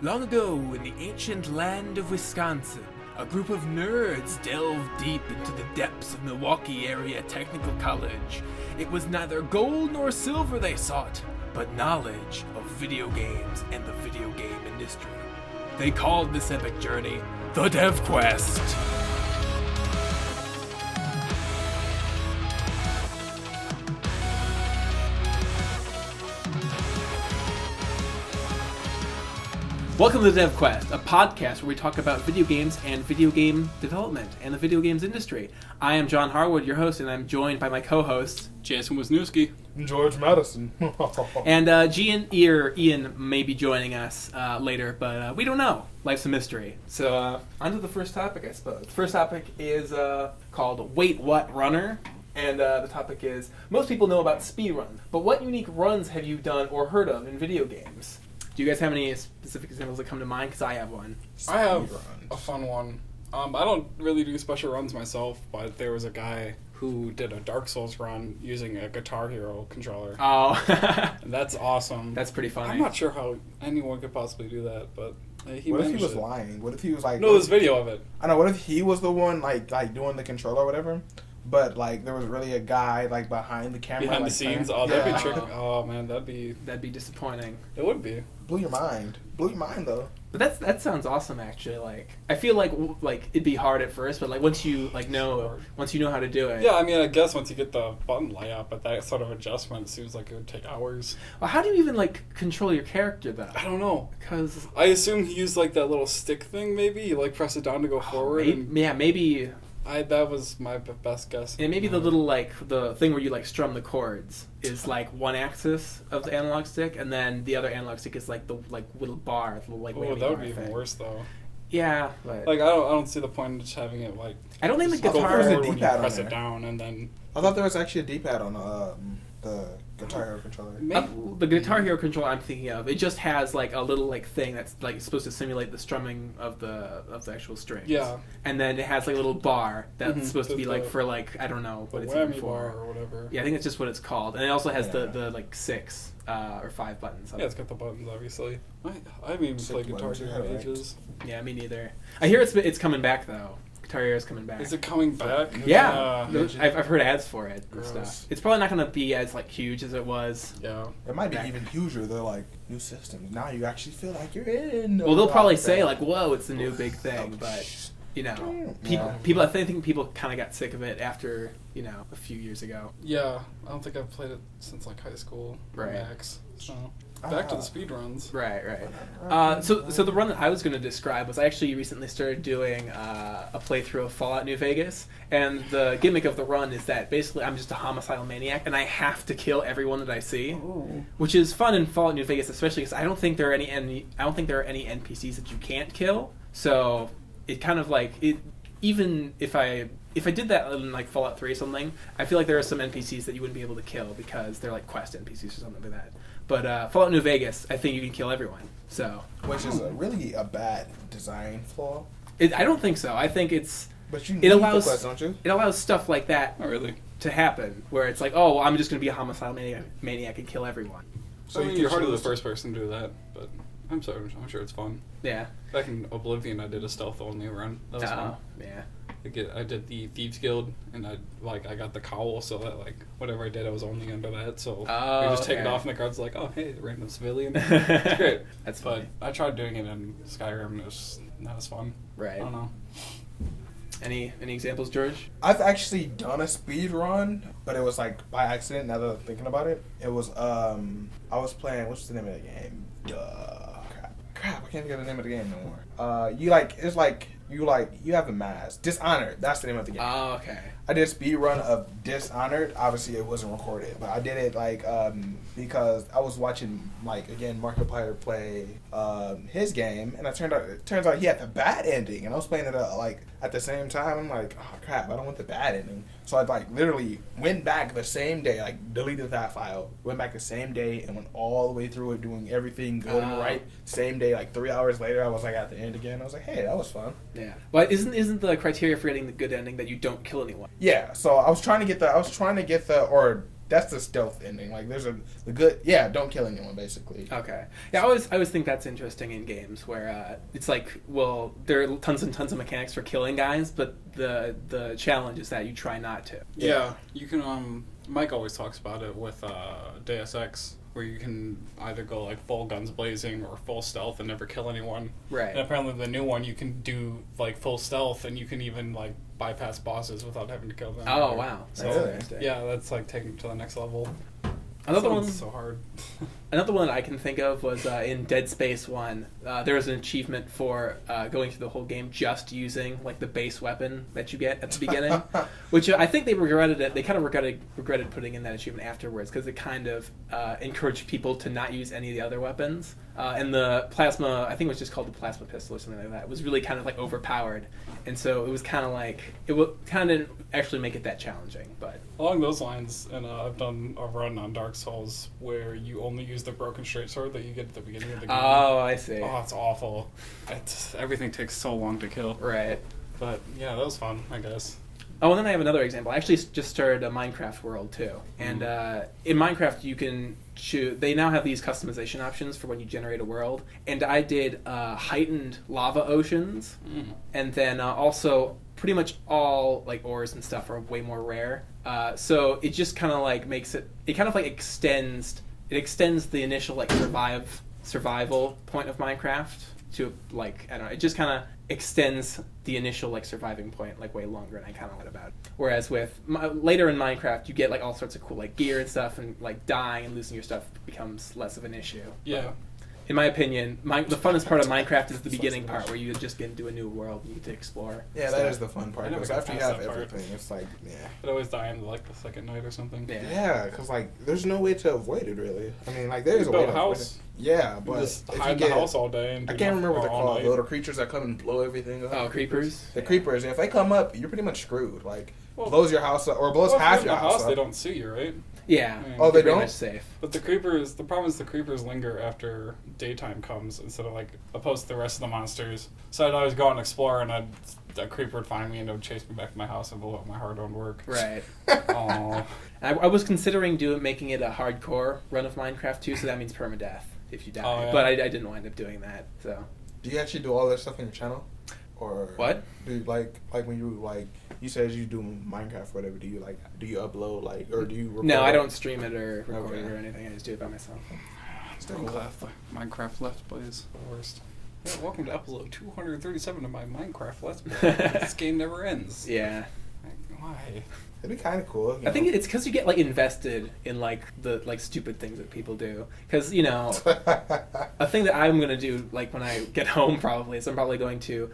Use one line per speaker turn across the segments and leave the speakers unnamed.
Long ago, in the ancient land of Wisconsin, a group of nerds delved deep into the depths of Milwaukee Area Technical College. It was neither gold nor silver they sought, but knowledge of video games and the video game industry. They called this epic journey the Dev Quest. Welcome to the Dev Quest, a podcast where we talk about video games and video game development and the video games industry. I am John Harwood, your host, and I'm joined by my co-hosts,
Jason Wisniewski,
George Madison,
and Ian may be joining us later, but we don't know. Life's a mystery. So on to the first topic, I suppose. The first topic is called Wait What Runner, and the topic is, most people know about speedruns, but what unique runs have you done or heard of in video games? Do you guys have any specific examples that come to mind? Because I have one.
I have a fun one. I don't really do special runs myself, but there was a guy who did a Dark Souls run using a Guitar Hero controller.
Oh.
That's awesome.
That's pretty funny.
I'm not sure how anyone could possibly do that, but he
What if
managed
he was
it.
lying? What if he was like...
No, there's video of it.
I know, what if he was the one, like doing the controller or whatever, but, like, there was really a guy, like, behind the camera.
Behind
like,
the scenes?
playing.
Oh, that'd
Yeah.
be tricky. Oh, man, that'd be
disappointing.
It would be.
Blew your mind. Blew your mind, though.
But that sounds awesome, actually. Like, I feel like it'd be hard at first, but like once you know how to do it.
Yeah, I mean, I guess once you get the button layout, but that sort of adjustment seems like it would take hours.
Well, how do you even like control your character though?
I don't know.
Because
I assume he used like that little stick thing. Maybe you like press it down to go forward.
Maybe.
That was my best guess.
And maybe the little the thing where you like strum the chords is like one axis of the analog stick, and then the other analog stick is like the little bar, the little
Oh, that would be even worse though.
Yeah, but
like I don't see the point in just having it like.
I don't think the
go
guitar.
There's a
forward when you
D-pad on
press
there.
it down and then.
I thought there was actually a D-pad on the Guitar Hero controller.
The Guitar Hero controller I'm thinking of, it just has like a little like thing that's like supposed to simulate the strumming of the actual strings.
Yeah.
And then it has like a little bar that's supposed to be like
the-
for like I don't know what
The
it's even
whammy
for.
bar or whatever.
Yeah, I think that's just what it's called, and it also has
Yeah.
the like 6 or 5 buttons.
Yeah, it's got the buttons obviously. I haven't even
Six
played Guitar
buttons,
Hero in
yeah, right.
ages.
Yeah, me neither. I hear it's coming back though. Guitar Hero's coming back.
Is it coming back?
Yeah, I've heard ads for it and
Gross.
stuff. It's probably not going to be as like huge as it was.
Yeah.
It might be
Back.
even huger. They're like, new systems. Now you actually feel like you're in.
Well, they'll probably say like, "Whoa, it's the new big thing," but you know, people. I think people kind of got sick of it after a few years ago.
Yeah, I don't think I've played it since like high school.
Right.
Max. So back to the speed runs.
Right. So the run that I was going to describe was I actually recently started doing a playthrough of Fallout New Vegas, and the gimmick of the run is that basically I'm just a homicidal maniac, and I have to kill everyone that I see, which is fun in Fallout New Vegas, especially because I don't think there are any NPCs that you can't kill. So it kind of like it. Even if I did that in like Fallout 3 or something, I feel like there are some NPCs that you wouldn't be able to kill because they're like quest NPCs or something like that. But Fallout New Vegas, I think you can kill everyone. So,
which is really a bad design flaw.
I don't think so. I think
But you
it
need
allows
the quest, don't you?
it allows stuff like that
Not really.
to happen, where it's like, oh, well, I'm just going to be a homicidal maniac and kill everyone.
So
you
you're
can
hardly the
choose-
first person to do that, but I'm sure it's fun.
Yeah.
Back in Oblivion, I did a stealth only run. That was fun.
Yeah.
I did the Thieves Guild, and I got the cowl, so that like whatever I did, I was only under that. So we just take it
okay.
off, and the guard's like, "Oh, hey, random civilian." It's great.
That's
But
funny.
I tried doing it in Skyrim, and it was not as fun.
Right.
I don't know.
Any examples, George?
I've actually done a speed run, but it was like by accident. Now that I'm thinking about it, it was I was playing. What's the name of the game? Crap! I can't think of the name of the game no more. You have a mask. Dishonored. That's the name of the game.
Oh, okay.
I did a speed run of Dishonored. Obviously, it wasn't recorded, but I did it because I was watching Markiplier play his game, and it turns out he had the bad ending, and I was playing it at the same time. I'm like, oh crap, I don't want the bad ending. So I literally went back the same day, deleted that file, went back the same day, and went all the way through it, doing everything good and right. Same day, 3 hours later, I was at the end again. I was like, hey, that was fun.
Yeah. Well, isn't the criteria for getting the good ending that you don't kill anyone?
Yeah, so I was trying to get the, or that's the stealth ending. Like there's the good, don't kill anyone basically.
Okay. Yeah, I always think that's interesting in games where it's like, well, there are tons and tons of mechanics for killing guys, but the challenge is that you try not to.
Yeah, you can. Mike always talks about it with Deus Ex, where you can either go like full guns blazing or full stealth and never kill anyone.
Right.
And apparently the new one you can do like full stealth and you can even like bypass bosses without having to kill them.
Oh wow, that's
So,
interesting.
yeah, that's like taking it to the next level.
Another one,
so hard.
Another one I can think of was in Dead Space 1. There was an achievement for going through the whole game just using like the base weapon that you get at the beginning, which I think they regretted it. They kind of regretted putting in that achievement afterwards because it kind of encouraged people to not use any of the other weapons. And the plasma, I think it was just called the plasma pistol or something like that, was really kind of like overpowered, and so it was kind of like kind of didn't actually make it that challenging. But
along those lines, and I've done a run on Dark Souls where you only use the broken straight sword that you get at the beginning of the game.
Oh, I see.
Oh, it's awful. Everything takes so long to kill.
Right.
But yeah, that was fun, I guess.
Oh, and then I have another example. I actually just started a Minecraft world too, and in Minecraft you can choose. They now have these customization options for when you generate a world, and I did heightened lava oceans, and then also pretty much all like ores and stuff are way more rare. So it just kind of like makes it. It kind of like extends. It extends the initial like survival point of Minecraft to like I don't know. It just kind of extends the initial like surviving point like way longer, and I kind of went about it. Whereas with later in Minecraft, you get like all sorts of cool like gear and stuff, and like dying and losing your stuff becomes less of an issue.
Yeah.
But, in my opinion, the funnest part of Minecraft is the beginning part where you just get into a new world and you get to explore.
Yeah, that is the fun part.
I never
Because
got
after you
past
have
that part.
everything, it's like,
I'd always die in like the second night or something.
Yeah, because like there's no way to avoid it really. I mean, like there's a way
build
to
a
avoid
house.
it. Yeah, but
Just
if
hide
you get,
the house all day. And
I
do
can't remember what they're
all
called.
night.
The little creatures that come and blow everything up.
Oh, creepers.
The creepers. If they come up, you're pretty much screwed. Like
Well,
blows your house up or blows
Well, if
half
you're
your
in the
house up.
they don't see you, right?
Yeah.
Oh, they
Pretty
don't?
much safe.
But the problem is the creepers linger after daytime comes instead of like opposed to the rest of the monsters. So I'd always go out and explore, and a creeper would find me and it would chase me back to my house and blow up my hard-earned work.
Right.
Aww.
I was considering making it a hardcore run of Minecraft too, so that means permadeath if you die.
Oh, yeah.
But I didn't wind up doing that. So.
Do you actually do all that stuff on your channel, or
What?
Do you like when you like you said you do Minecraft or whatever? Do you upload like or do you? Record
No, I
it?
don't stream it or record
Okay.
it or anything. I just do it by myself.
Still cool.
Minecraft Let's Plays. The worst. Yeah, welcome to episode 237 of my Minecraft Let's Play. This game never ends.
Yeah.
Like, why?
It'd be kind of cool.
I think it's because you get like invested in like the like stupid things that people do. Because a thing that I'm gonna do like when I get home probably is I'm probably going to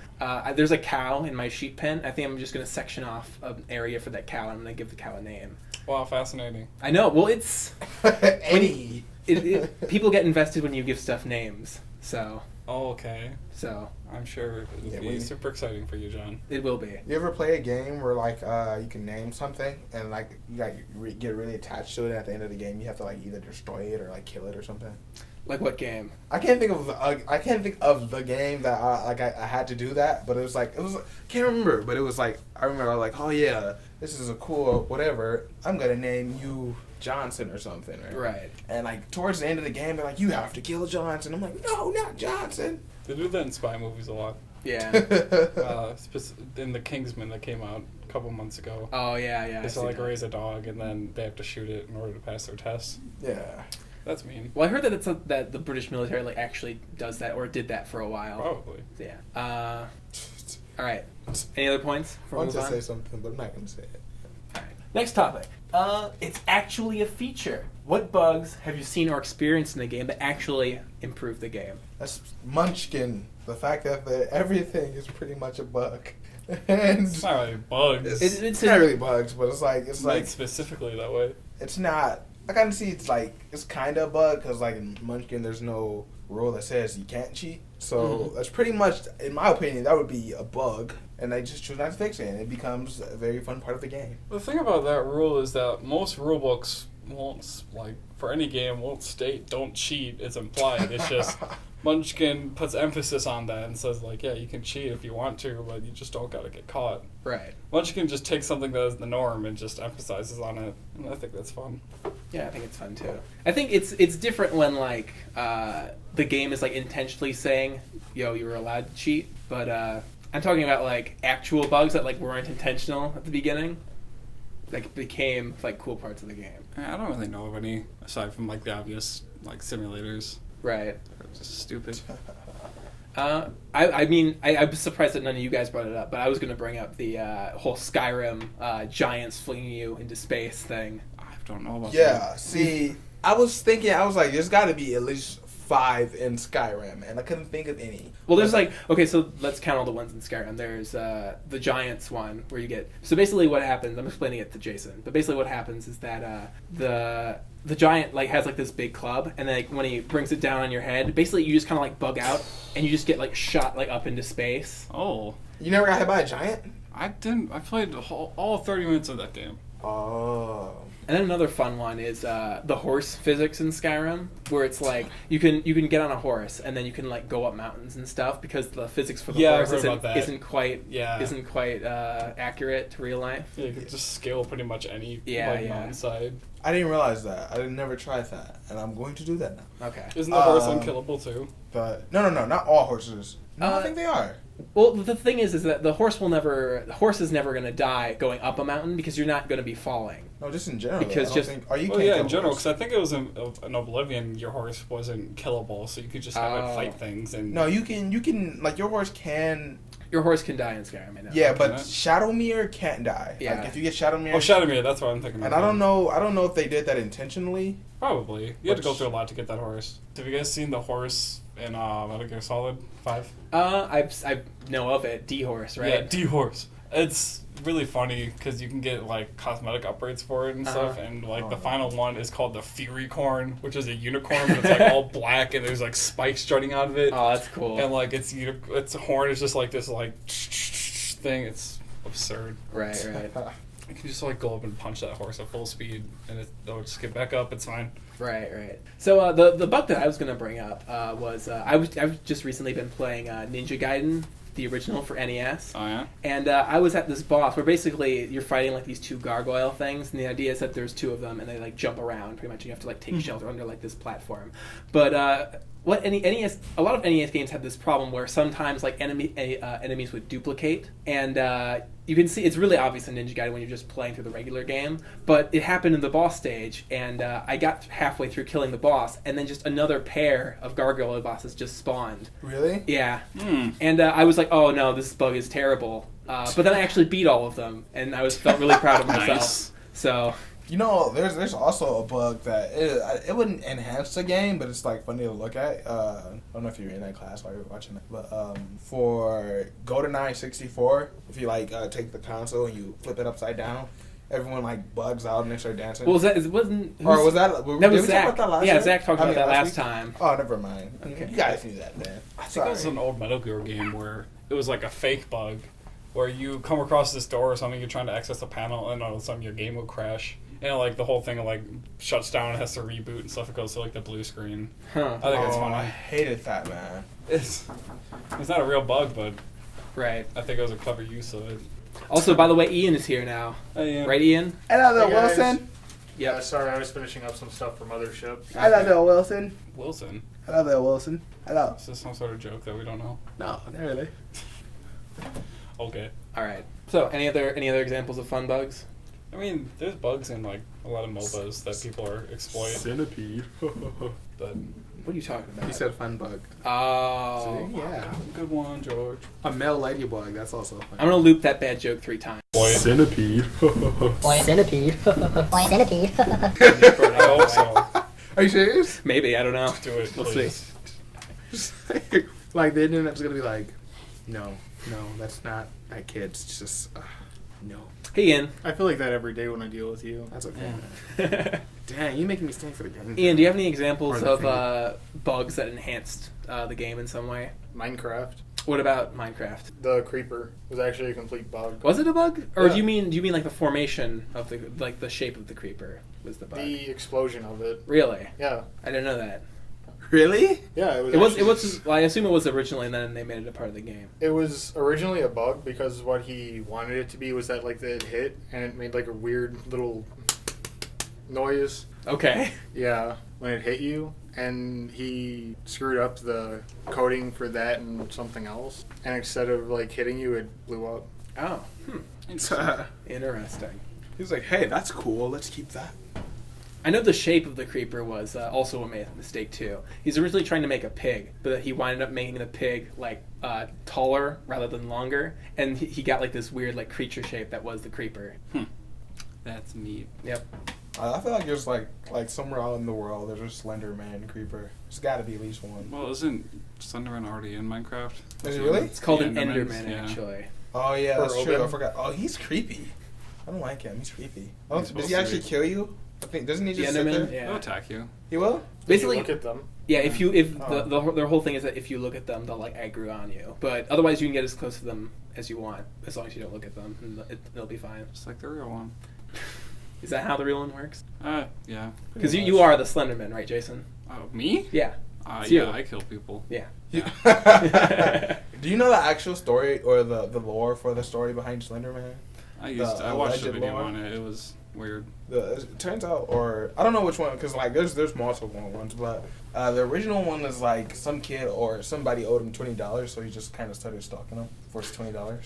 there's a cow in my sheep pen. I think I'm just gonna section off an area for that cow and I'm gonna give the cow a name.
Wow, fascinating.
I know. Well, it's
Eddie.
people get invested when you give stuff names. So
Oh, okay.
I'm
sure it'll be super exciting for you, John.
It will be.
You ever play a game where like you can name something and like you get really attached to it, and at the end of the game you have to like either destroy it or like kill it or something?
Like what game?
I can't think of the game that I had to do that, but it was can't remember, but it was like I remember like, oh yeah, this is a cool whatever. I'm gonna name you Johnson or something, right?
Right.
And like towards the end of the game, they're like, you have to kill Johnson. I'm like, no, not Johnson.
They do that in spy movies a lot.
Yeah.
In the Kingsman that came out a couple months ago.
Oh yeah.
They
I've
still
seen
like
that.
raise a dog and then they have to shoot it in order to pass their tests.
Yeah.
That's mean.
Well, I heard that that the British military like actually does that or did that for a while.
Probably.
Yeah. All right. Any other points?
I want to say something, but I'm not going to say it.
All right. Next topic. It's actually a feature. What bugs have you seen or experienced in the game that actually improve the game?
That's Munchkin. The fact that everything is pretty much a bug. And
It's not really bugs.
it's not really bugs, but it's
It's like specifically that way.
it's not. I kind of see it's kind of a bug because like in Munchkin there's no rule that says you can't cheat. So that's pretty much, in my opinion, that would be a bug, and they just choose not to fix it, and it becomes a very fun part of the game.
The thing about that rule is that most rule books won't, like, for any game, won't state don't cheat. It's implied. It's just Munchkin puts emphasis on that and says, like, yeah, you can cheat if you want to, but you just don't gotta get caught.
Right.
Munchkin just takes something that is the norm and just emphasizes on it, and I think that's fun.
Yeah, I think it's fun too. I think it's different when like the game is like intentionally saying, "Yo, you were allowed to cheat," but I'm talking about like actual bugs that like weren't intentional at the beginning, like became like cool parts of the game.
I don't really know of any aside from like the obvious like simulators.
Right.
They're just stupid.
I mean, I was surprised that none of you guys brought it up, but I was going to bring up the whole Skyrim giants flinging you into space thing.
I don't know about that.
Yeah, see, I was thinking, I was like, there's got to be at least 5 in Skyrim, and I couldn't think of any.
Well, there's like, okay, so let's count all the ones in Skyrim. There's the Giants one, where you get... So basically what happens, I'm explaining it to Jason, but basically what happens is that the Giant like has like this big club, and then like, when he brings it down on your head, basically you just kind of like bug out, and you just get like shot like up into space.
Oh.
You never got hit by a giant?
I didn't. I played all 30 minutes of that game.
Oh.
And then another fun one is the horse physics in Skyrim, where it's like you can get on a horse and then you can like go up mountains and stuff because the physics for the horse isn't quite accurate to real life.
Yeah, you can just scale pretty much any mountainside.
I didn't realize that. I never tried that, and I'm going to do that now.
Okay.
Isn't the horse unkillable too?
But no, not all horses. No, I think they are.
Well, the thing is that the horse is never going to die going up a mountain because you're not going to be falling.
No, just in general.
Because
in
general, because I think it was in Oblivion, your horse wasn't killable, so you could just have it fight things. And
no, you can like your horse can.
Your horse can die in Skyrim, I know.
Yeah, but Shadowmere can't die.
Yeah.
Like if you get Shadowmere.
Oh, Shadowmere, that's what I'm thinking.
And I don't know if they did that intentionally.
Probably. You had to go through a lot to get that horse. Have you guys seen the horse in Metal Gear Solid 5?
I know of it. D-Horse, right?
Yeah, D-Horse. It's really funny because you can get like cosmetic upgrades for it and stuff, and like the final one is called the Fury Corn, which is a unicorn, but it's like all black and there's like spikes jutting out of it.
Oh, that's cool.
And like its horn is just like this like thing. It's absurd.
Right.
You can just like go up and punch that horse at full speed, and it'll just get back up. It's fine.
Right. So the bug that I was going to bring up was I've just recently been playing Ninja Gaiden, the original for NES.
Oh yeah.
And I was at this boss where basically you're fighting like these two gargoyle things, and the idea is that there's 2 of them, and they like jump around. Pretty much, you have to like take shelter under like this platform. But a lot of NES games have this problem where sometimes like enemies would duplicate, and you can see it's really obvious in Ninja Gaiden when you're just playing through the regular game. But it happened in the boss stage, and I got halfway through killing the boss, and then just another pair of gargoyle bosses just spawned.
Really?
Yeah. And I was like, oh no, this bug is terrible. But then I actually beat all of them, and I felt really proud of myself.
Nice.
So.
You know, there's also a bug that it wouldn't enhance the game, but it's like funny to look at. I don't know if you were in that class while you were watching it, but for GoldenEye 64, if you like take the console and you flip it upside down, everyone like bugs out and they start dancing.
Well, was Zach?
Did we
Zach.
talk about that last
Yeah,
year?
Zach talked about that last time.
Oh, never mind.
Okay.
You guys knew that then.
I think it was an old Metal Gear game where it was like a fake bug, where you come across this door or something, you're trying to access a panel, and all of a sudden your game will crash. And like the whole thing like shuts down and has to reboot and stuff. It goes to like the blue screen.
Huh.
I think it's
I
funny.
hated that, man.
It's not a real bug, but
Right.
I think it was a clever use of it.
Also, by the way, Ian is here now.
Yeah.
Right, Ian?
Hello there,
Hey, guys.
Wilson.
Yeah, sorry, I was finishing up some stuff for Mothership.
Hello there, Wilson.
Wilson.
Hello there, Wilson. Hello.
Is this some sort of joke that we don't know?
No, not really.
Okay.
All right. So, any other examples of fun bugs?
I mean, there's bugs in like a lot of MOBAs that people are exploiting.
Centipede.
But
What are you talking about?
He said fun bug.
Oh.
See? Yeah.
good one, George.
A male ladybug, that's also fun.
I'm going to loop that bad joke 3 times.
Boy.
Centipede.
Centipede. Centipede.
I hope so.
Are you serious?
Maybe, I don't know.
Do it.
We'll
please.
see.
Like, the internet's gonna be like, no, that's not that kid's just, no.
Hey, Ian.
I feel like that every day when I deal with you.
That's okay, man. Dang, you making me stay for the game.
Ian, do you have any examples
Or the
of bugs that enhanced the game in some way?
Minecraft.
What about Minecraft?
The creeper was actually a complete bug.
Was it a bug, or
Yeah.
do you mean like the formation of the shape of the creeper? was the bug.
The explosion of it.
Really?
Yeah.
I didn't know that.
Really?
Yeah, it was.
It was.
actually-
Well, I assume it was originally, and then they made it a part of the game.
It was originally a bug because what he wanted it to be was that like it hit and it made like a weird little noise.
Okay.
Yeah, when it hit you, and he screwed up the coding for that and something else. And instead of like hitting you, it blew up.
Oh.
He's
Interesting.
like, hey, that's cool. Let's keep that.
I know the shape of the creeper was also a mistake too. He's originally trying to make a pig, but he wound up making the pig like taller rather than longer, and he got like this weird like creature shape that was the creeper.
That's neat.
Yep.
I feel like there's like somewhere out in the world there's a Slender Man creeper. There's got to be at least one.
Well, isn't Slenderman already in Minecraft?
Is it really?
It's called
The
an
Endermans,
Enderman,
yeah.
actually.
Oh yeah,
Or
that's true. I
Oben.
forgot. Oh, he's creepy. I don't like him. He's creepy. Oh,
He's
does
supposed
he
to
actually
be.
kill you? I think doesn't he
The
just sit
Enderman,
there?
They'll
yeah.
attack you.
He will.
Basically,
If you look at them.
yeah. If
Oh.
their whole thing is that if you look at them, they'll like aggro on you. But otherwise, you can get as close to them as you want, as long as you don't look at them, and they'll be fine.
Just like the real one.
Is that how the real one works?
Yeah.
Because
Pretty
you
much.
are the Slenderman, right, Jason?
Oh, me?
Yeah. It's
Yeah,
you.
I kill people.
Yeah.
Do you know the actual story or the lore for the story behind Slenderman?
I
The
watched a
alleged
video
lore?
on it. It was weird.
It turns out, or I don't know which one, because like there's multiple ones, but the original one is like some kid or somebody owed him $20, so he just kind of started stalking him for his $20.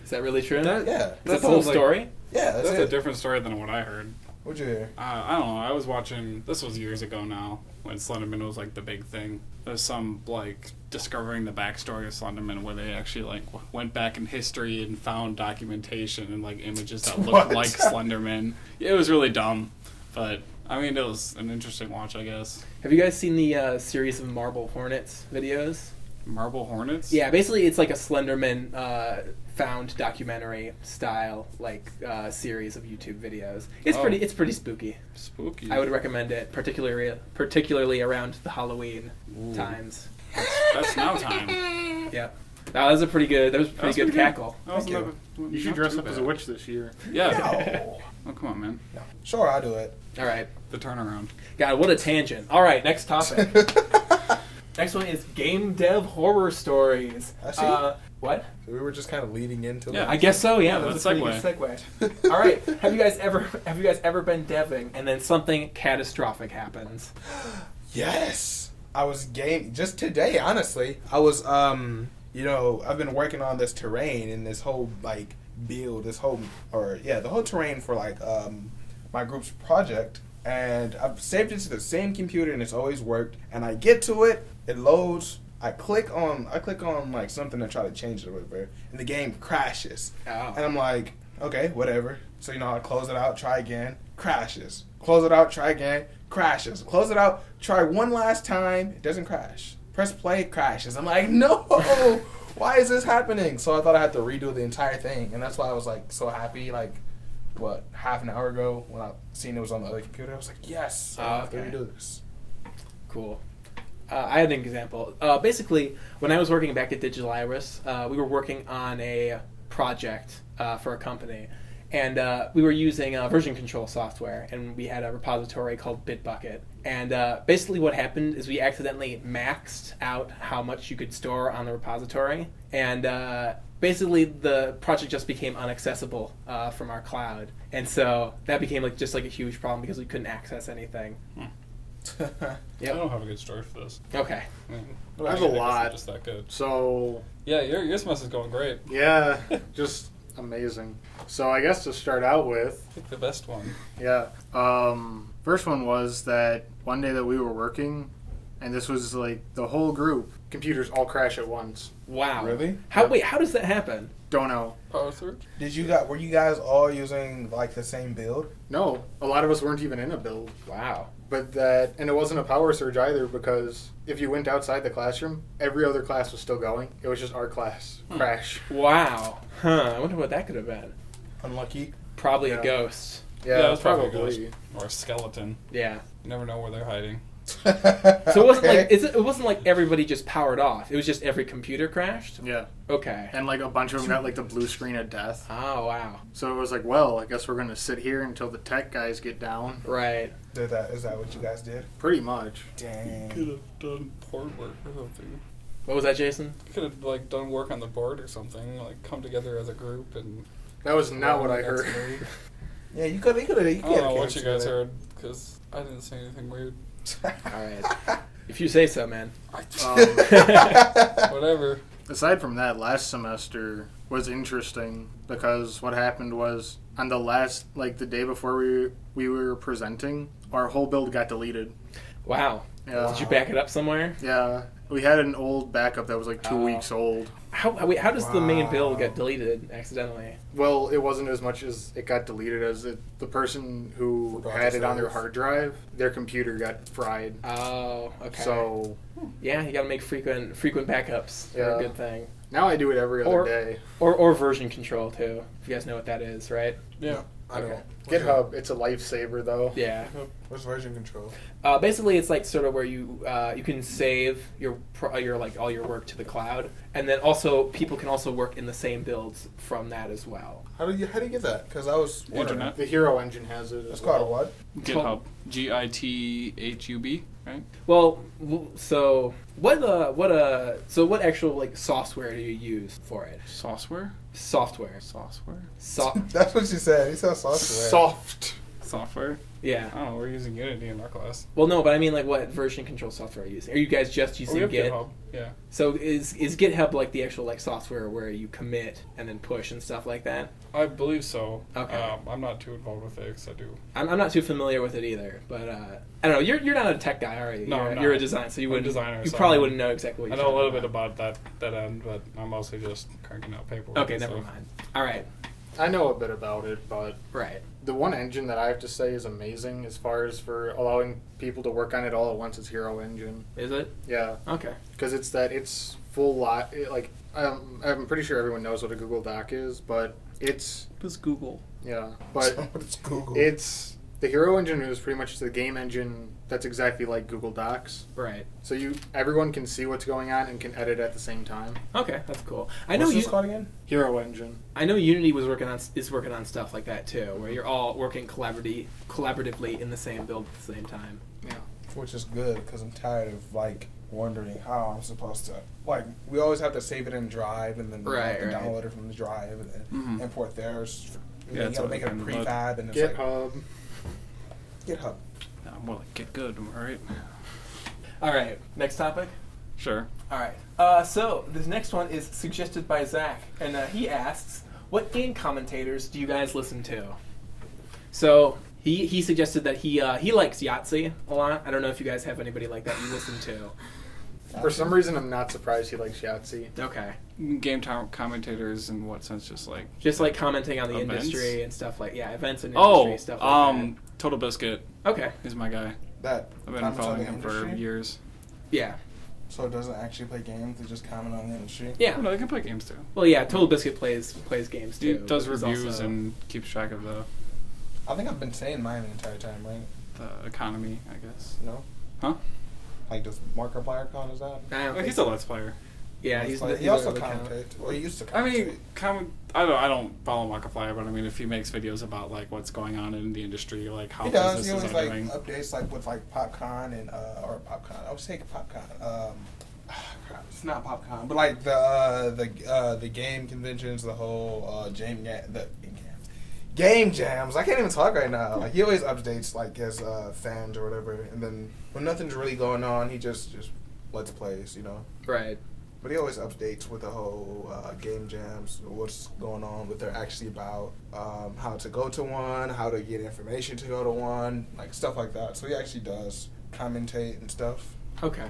Is that really true?
That-
Yeah,
Is that the whole
sounds like-
story?
yeah, that's
That's a
it.
different story than what I heard.
What'd you hear?
I don't know. I was watching. This was years ago now when Slenderman was like the big thing. There's some like discovering the backstory of Slenderman where they actually like went back in history and found documentation and like images that looked
What?
like Slenderman. It was really dumb, but I mean it was an interesting watch, I guess.
Have you guys seen the series of Marble Hornets videos?
Marble Hornets.
Yeah, basically it's like a Slenderman found documentary style like series of YouTube videos. It's
Oh.
pretty spooky.
Spooky.
I would recommend it, particularly around the Halloween
Ooh.
times.
That's now time.
Yep. That was a pretty good. That was a
That
pretty
was
good
pretty
cackle.
That was
Thank
never-
You should
not
dress
too
up as a
bad.
witch this year.
Yeah.
No.
Oh come on, man.
No. Sure, I'll do it.
All right.
The turnaround.
God, what a tangent. All right, next topic. Next one is game dev horror stories.
I see.
What?
So we were just kind of leading into
Yeah.
it.
I guess so. Yeah,
Yeah,
that's a pretty
let's
good segue. All right. Have you guys ever been deving and then something catastrophic happens?
Yes. I was just today, honestly. I was I've been working on this terrain and this whole like build, the whole terrain for like my group's project, and I've saved it to the same computer and it's always worked, and I get to it, it loads, I click on like something to try to change it or whatever, and the game crashes.
Oh.
And I'm like, okay, whatever. So, I close it out, try again, crashes. Close it out, try again, crashes. Close it out, try one last time, it doesn't crash. Press play, crashes. I'm like, no! Why is this happening? So I thought I had to redo the entire thing. And that's why I was, like, so happy, like, half an hour ago when I seen it was on the other computer. I was like, yes, I don't have to
Okay.
redo this.
Cool. I had an example. Basically, when I was working back at Digital Iris, we were working on a project for a company. And we were using version control software, and we had a repository called Bitbucket. And basically what happened is we accidentally maxed out how much you could store on the repository. And basically the project just became inaccessible from our cloud. And so that became just a huge problem because we couldn't access anything.
I don't have a good story for this.
Okay.
There's a lot.
Just that good.
So,
Yeah, your mess is going great.
yeah, just amazing. So I guess to start out with,
Pick the best one.
yeah. First one was that one day that we were working, and this was like the whole group, computers all crash at once.
Wow.
Really?
Wait, how does that happen?
Don't know.
Power surge.
Were you guys all using, like, the same build?
No, a lot of us weren't even in a build.
Wow.
And it wasn't a power surge either, because if you went outside the classroom, every other class was still going. It was just our class. Crash.
Wow. Huh. I wonder what that could have been.
Unlucky.
Probably
Yeah.
a ghost.
Yeah,
it was probably a
probably.
ghost. Or a skeleton.
Yeah.
You never know where they're hiding.
So it wasn't like it wasn't like everybody just powered off. It was just every computer crashed.
Yeah.
Okay.
And like a bunch of them got like the blue screen of death.
Oh wow.
So it was like, well, I guess we're gonna sit here until the tech guys get down.
Right.
Is that what you guys did?
Pretty much.
Dang.
Could have done board work or something.
What was that, Jason?
Could have like done work on the board or something. Like come together as a group and.
That was not what I heard.
Yeah, you could.
I don't know what you guys heard because I didn't say anything weird.
All right. If you say so, man.
Whatever.
Aside from that, last semester was interesting because what happened was on the last, like the day before we were presenting, our whole build got deleted.
Wow.
Yeah.
Did you back it up somewhere?
Yeah. We had an old backup that was like 2 weeks old.
How does the main build get deleted accidentally?
Well, it wasn't as much as it got deleted as the person who
Forgot
had
to
it on their
save.
hard drive, their computer got fried.
Oh, okay.
So
yeah, you got to make frequent backups. They're
Yeah.
a good thing.
now I do it every other day.
Or version control too. If you guys know what that is, right?
Yeah.
I don't.
Okay.
GitHub, it's a lifesaver though.
Yeah.
What's version control?
Basically, it's like sort of where you can save your like all your work to the cloud, and then also people can also work in the same builds from that as well.
How do you get that? Because I was wondering.
Internet.
The Hero Engine has it.
It's
as
called a
well.
what?
GitHub. GITHUB. Right.
Well, so what actual like software do you use for it?
Software.
Software.
That's what you said. He said software.
Software.
Yeah.
I don't know. We're using Unity in our class.
Well, no, but I mean, like, what version control software are you using? Are you guys just
We
using
have
Git?
GitHub. Yeah.
So is GitHub like the actual like software where you commit and then push and stuff like that?
I believe so.
Okay.
I'm not too involved with it because I do.
I'm not too familiar with it either, but I don't know. You're not a tech guy, are you?
No,
you're,
I'm not.
you're a designer, so you
I'm a
wouldn't.
designer,
You
so
probably
I'm-
wouldn't know exactly what
I
you're
know a little
talking
bit about that end, but I'm mostly just cranking out paperwork.
Okay,
and
never
stuff.
mind. All right,
I know a bit about it, but
right.
the one engine that I have to say is amazing as far as for allowing people to work on it all at once is Hero Engine.
Is it?
Yeah,
Okay.
because it's full lot. Like I'm pretty sure everyone knows what a Google Doc is, but it's
Does Google?
yeah, but
It's Google.
it's the Hero Engine is pretty much the game engine that's exactly like Google Docs.
Right.
So everyone can see what's going on and can edit at the same time.
Okay, that's cool. I know
What's
you.
this called again?
Hero Engine.
I know Unity is working on stuff like that too, where you're all working collaboratively in the same build at the same time.
Yeah.
Which is good because I'm tired of like wondering how I'm supposed to we always have to save it in Drive and then we have to
Right.
download it from the Drive and then
Mhm.
import theirs. And
Yeah,
then you
that's
gotta
what
make
I
it a
kind of look.
prefab and it's like
GitHub.
GitHub.
Yeah, more like get good. All right.
All right. Next topic.
Sure.
All right. So this next one is suggested by Zach, and he asks, "What game commentators do you guys listen to?" So he suggested that he likes Yahtzee a lot. I don't know if you guys have anybody like that you listen to.
For some reason, I'm not surprised he likes Yahtzee.
Okay.
Game time commentators in what sense? Just like
Just like commenting on the
Events?
industry and stuff like events and industry stuff like
Total Biscuit
that. Okay.
is my guy.
That
I've been
comments on
following
the
him for
industry?
years.
Yeah.
So it doesn't actually play games; they just comment on the industry.
Yeah.
Oh, no, they can play games too.
Well, yeah. Total Biscuit plays games
He
too.
does
but he's
reviews
also-
and keeps track of the
I think I've been saying mine the entire time, right?
economy, I guess.
No.
Huh?
Like does Markiplier count as that?
I don't
Well,
think
he's
so.
a Let's Player.
Yeah, he's
he also
the count.
commentates. Well, he used to
I
commentate.
mean, I don't follow Markiplier, but I mean, if he makes videos about like what's going on in the industry, like how
He does. He
businesses
always
are
like
doing.
updates like with like PopCon and or PopCon. I would say PopCon. Crap, it's not PopCon, but like the game conventions, the whole game jams. I can't even talk right now. Like he always updates like his fans or whatever, and then when nothing's really going on, he just let's plays, you know.
Right.
But he always updates with the whole game jams, what's going on, what they're actually about, how to go to one, how to get information to go to one, like stuff like that. So he actually does commentate and stuff.
Okay.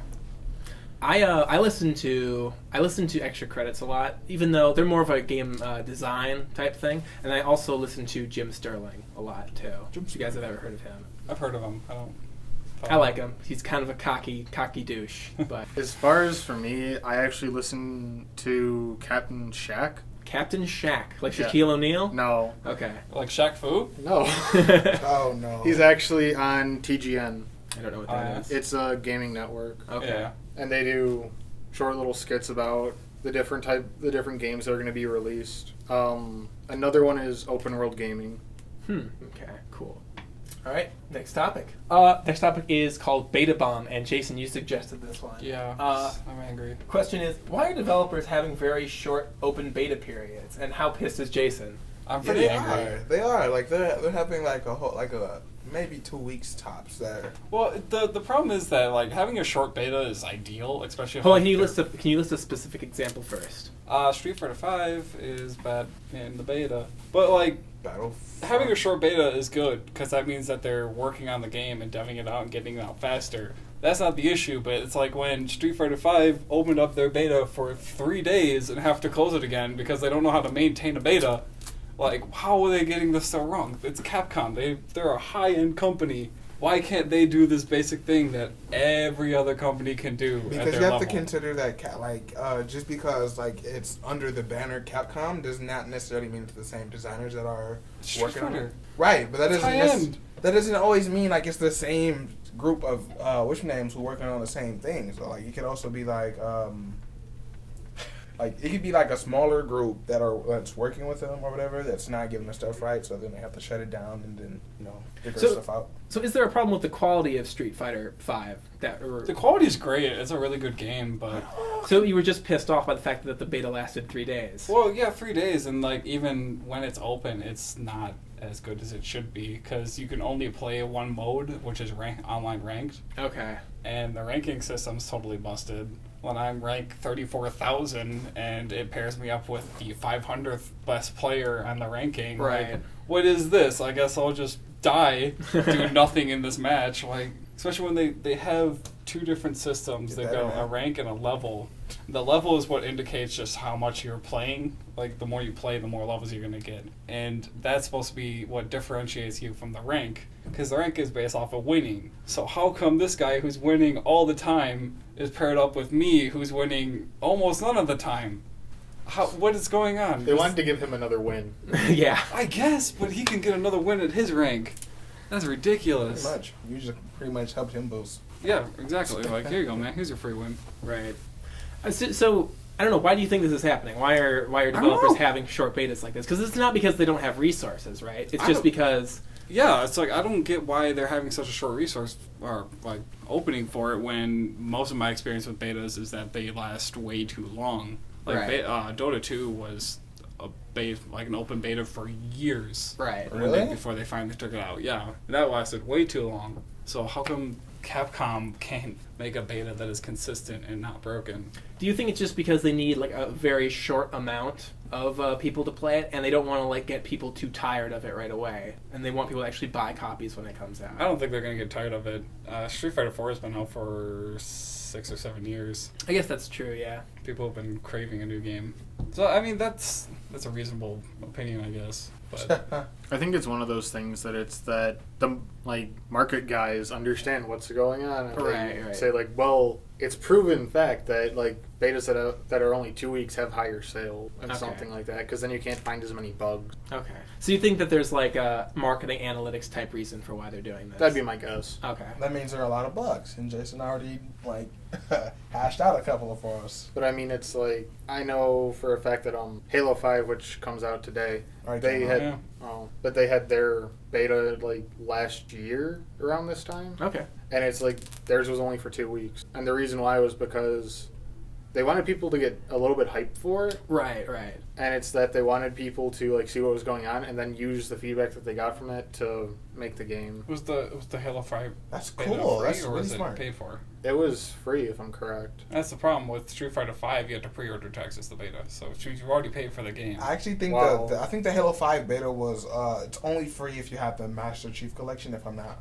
I listen to Extra Credits a lot, even though they're more of a game design type thing, and I also listen to Jim Sterling a lot too. If you guys have ever heard of him,
I've heard of him.
I like him. He's kind of a cocky douche, but
As far as for me, I actually listen to Captain Shaq.
Captain Shaq, like
Yeah.
Shaquille O'Neal.
No.
Okay.
Like Shaq Fu?
No.
Oh no.
He's actually on TGN.
I don't know what that is.
It's a gaming network,
Okay.
Yeah.
and they do short little skits about the different games that are going to be released. Another one is open world gaming.
Okay, cool. All right, next topic. Next topic is called Beta Bomb, and Jason, you suggested this one.
Yeah, I'm angry.
Question is, why are developers having very short open beta periods, and how pissed is Jason?
I'm
Yeah,
pretty
they
angry.
are. They are. Like they're having like a maybe 2 weeks tops there.
Well, the problem is that like having a short beta is ideal, especially. If,
Hold on,
like,
can you list a specific example first?
Street Fighter 5 is bad in the beta, but like
Battle.
having a short beta is good because that means that they're working on the game and deving it out and getting it out faster. That's not the issue, but it's like when Street Fighter 5 opened up their beta for 3 days and have to close it again because they don't know how to maintain a beta. Like, how are they getting this so wrong? It's Capcom. They're a high-end company. Why can't they do this basic thing that every other company can do at
Because
their
you have
level?
to consider that just because like it's under the banner Capcom does not necessarily mean it's the same designers that are
Street
working on
Fighter.
it. Right, but that
It's
doesn't
high-end.
that doesn't always mean like it's the same group of which names who are working on the same thing. So like it could also be like it could be like a smaller group that's working with them or whatever that's not giving the stuff right, so then they have to shut it down and then figure stuff out.
So is there a problem with the quality of Street Fighter 5?
The quality is great. It's a really good game, but
So you were just pissed off by the fact that the beta lasted 3 days?
well, yeah, 3 days, and like even when it's open, it's not as good as it should be because you can only play one mode, which is online ranked,
Okay.
and the ranking system's totally busted. When I'm rank 34,000 and it pairs me up with the 500th best player on the ranking,
Right.
like, what is this? I guess I'll just die, do nothing in this match. Like, especially when they have 2 different systems. They've got a rank and a level. The level is what indicates just how much you're playing. Like, the more you play, the more levels you're going to get. And that's supposed to be what differentiates you from the rank, because the rank is based off of winning. So how come this guy who's winning all the time is paired up with me who's winning almost none of the time? What is going on?
They wanted to give him another win.
Yeah.
I guess, but he can get another win at his rank. That's ridiculous.
Pretty much. You just pretty much helped him boost.
Yeah, exactly. Like, here you go, man. Here's your free win.
Right. So I don't know. Why do you think this is happening? Why are
don't
developers
know.
having short betas like this? Because it's not because they don't have resources, right? It's
I
just
don't-
because.
Yeah, it's like I don't get why they're having such a short resource or like opening for it when most of my experience with betas is that they last way too long. Like
Right.
Dota 2 was a beta, like an open beta for years.
Right.
Really?
Before they finally took it out. Yeah, that lasted way too long. So how come Capcom can't make a beta that is consistent and not broken?
Do you think it's just because they need like a very short amount of people to play it, and they don't want to like get people too tired of it right away, and they want people to actually buy copies when it comes out?
I don't think they're gonna get tired of it. Street Fighter 4 has been out for 6 or 7 years.
I guess that's true. Yeah.
People have been craving a new game. So I mean that's a reasonable opinion, I guess. But
I think it's one of those things that it's that the market guys understand what's going on. And they
Right.
say like, well, it's proven fact that like betas that are only 2 weeks have higher sales and
Okay.
something like that because then you can't find as many bugs.
Okay. So you think that there's like a marketing analytics type reason for why they're doing this?
That'd be my guess.
Okay.
That means there are a lot of bugs, and Jason already hashed out a couple of for us.
But I mean, it's like I know for a fact that Halo 5, which comes out today,
Right,
they
came
had
out.
but they had their beta like last year around this time,
Okay.
and it's like theirs was only for 2 weeks, and the reason why was because they wanted people to get a little bit hyped for it,
Right. Right.
and it's that they wanted people to like see what was going on and then use the feedback that they got from it to make the game.
was the Halo 5
That's
beta
cool.
free
That's
or
really
was
smart.
it paid for?
It was free, if I'm correct.
That's the problem with Street Fighter 5. You have to pre-order to access the beta, so which means you've already paid for the game.
I actually think
Wow.
I think the Halo 5 beta was it's only free if you have the Master Chief Collection. If I'm not.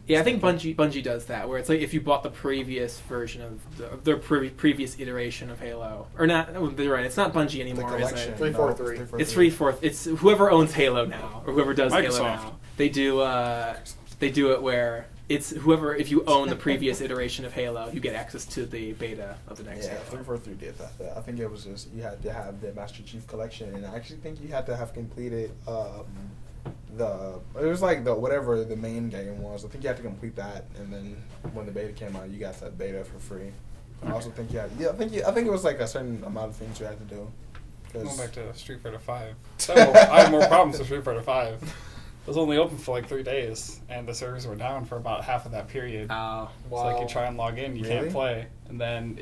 Yeah, I think Bungie does that, where it's like if you bought the previous version of their previous iteration of Halo, or not. Oh, they're right. It's not Bungie
The
anymore, is
collection.
it?
343.
No,
It's 3/4. It's whoever owns Halo now, or whoever does Halo
Microsoft.
now. They do it where it's whoever. If you own the previous iteration of Halo, you get access to the beta of the next
Yeah,
Halo.
343 did that. I think it was just you had to have the Master Chief Collection, and I actually think you had to have completed it was like the whatever the main game was. I think you had to complete that, and then when the beta came out, you got that beta for free. I also think I think it was like a certain amount of things you had to do.
Going back to Street Fighter 5. I have more problems with Street Fighter 5. It was only open for like 3 days, and the servers were down for about half of that period.
Oh,
It's like you try and log in, you
Really?
can't play. And then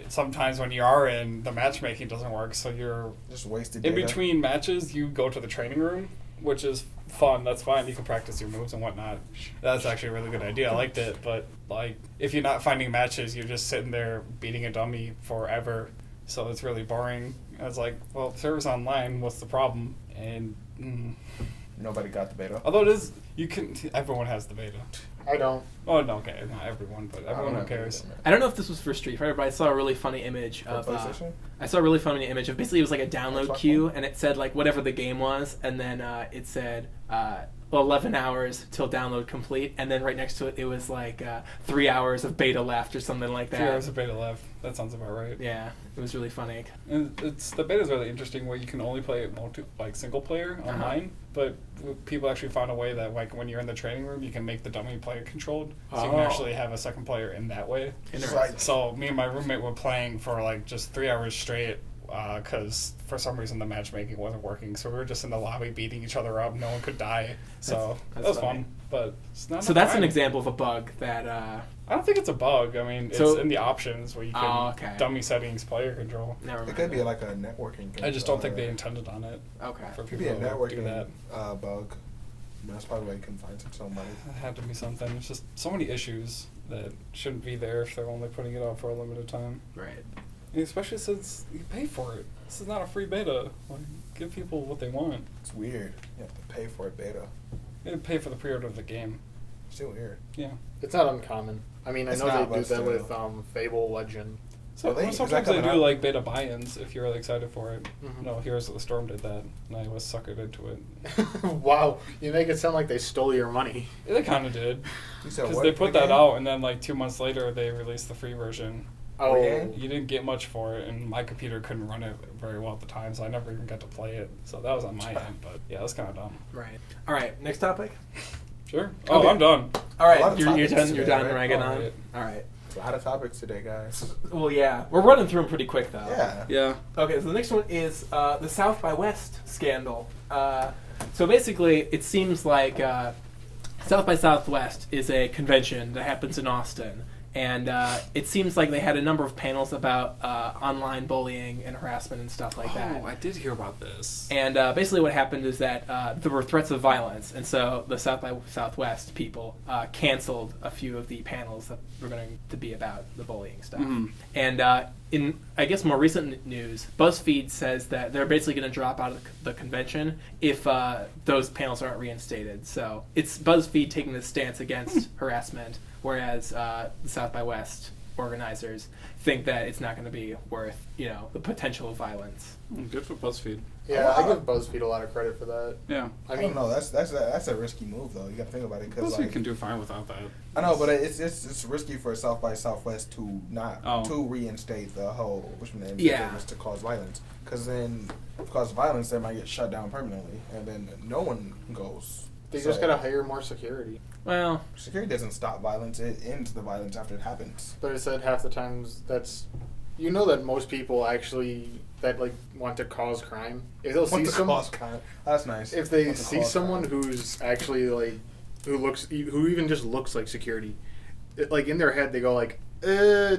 sometimes when you are in, the matchmaking doesn't work, so you're
Just wasted
in
data.
between matches, you go to the training room, which is fun. That's fine. You can practice your moves and whatnot. That's actually a really good idea. I liked it. But like, if you're not finding matches, you're just sitting there beating a dummy forever. So it's really boring. I was like, well, server's online. What's the problem? And
Nobody got the beta.
although it is, everyone has the beta.
I don't.
Oh no, okay, not everyone, but everyone who cares.
I don't know if this was for Street Fighter, but I saw a really funny image
For
of.
PlayStation?
I saw a really funny image of basically it was like a download
Xbox
queue,
One?
and it said like whatever the game was, and then it said 11 hours till download complete, and then right next to it it was like 3 hours of beta left or something like that.
3 hours of beta left. That sounds about right.
Yeah, it was really funny.
And the beta is really interesting, where you can only play it single player online, but people actually found a way that like when you're in the training room, you can make the dummy player controlled, so you can
Oh.
actually have a second player in that way.
Interesting.
So me and my roommate were playing for like just 3 hours straight. Because for some reason the matchmaking wasn't working, so we were just in the lobby beating each other up. No one could die, so
That's
that was
funny.
fun. But it's not.
So that's an example of a bug that.
I don't think it's a bug. I mean, it's
So-
in the options where you can
Oh, okay.
dummy settings, player control.
Never mind.
It could be like a networking thing.
I just don't think they intended on it
Okay.
for
It could
people
be a
to do
networking
that.
bug. That's probably why you can find somebody.
It had to be something. It's just so many issues that shouldn't be there if they're only putting it out for a limited time.
Right.
And especially since you pay for it. This is not a free beta. Like, give people what they want.
It's weird. You have to pay for a beta.
You have to pay for the pre-order of the game.
Still weird.
Yeah.
It's not uncommon. I mean, I
It's
know
not,
they do
but
that
still.
with Fable Legend.
So
Really? Is that
sometimes they
coming
do
out?
like beta buy-ins if you're really excited for it.
Mhm.
No, Heroes of the Storm did that, and I was suckered into it.
Wow, you make it sound like they stole your money.
They kind of did.
You said
Because
what
they put
again?
that out, and then like 2 months later, they released the free version.
Oh,
Yeah.
You didn't get much for it, and my computer couldn't run it very well at the time, so I never even got to play it. So that was on my end, but yeah, that's kind of dumb.
Right. All right. Next topic.
Sure. Oh,
Okay.
I'm done.
All
A lot
right.
of
You're
topics
done. You're
today,
done
right?
ragging
All
on.
right.
All right.
A lot of topics today, guys.
Well, yeah, we're running through them pretty quick though.
Yeah.
Yeah.
Okay, so the next one is the South by West scandal. So basically, it seems like South by Southwest is a convention that happens in Austin. And it seems like they had a number of panels about online bullying and harassment and stuff like that.
Oh, I did hear about this.
And basically what happened is that there were threats of violence, and so the South by Southwest people canceled a few of the panels that were going to be about the bullying stuff.
Mhm.
And in, I guess, more recent news, BuzzFeed says that they're basically going to drop out of the convention if those panels aren't reinstated. So it's BuzzFeed taking this stance against harassment, whereas the South by West organizers think that it's not going to be worth, the potential of violence.
Good for BuzzFeed.
yeah, I give BuzzFeed a lot of credit for that.
Yeah.
I don't know. That's a risky move though. You got to think about it because
BuzzFeed can do fine without that.
I know, but it's risky for South by Southwest to not
Oh.
to reinstate the whole name
Yeah.
to cause violence. Because then, if it causes violence, they might get shut down permanently, and then no one goes.
They
So,
just gotta hire more security.
Well,
security doesn't stop violence; it ends the violence after it happens.
But it said half the times that most people actually that want to cause crime. If they'll see
That's nice.
if they
Want to
see
cause
someone
crime.
who's actually who even just looks like security, in their head they go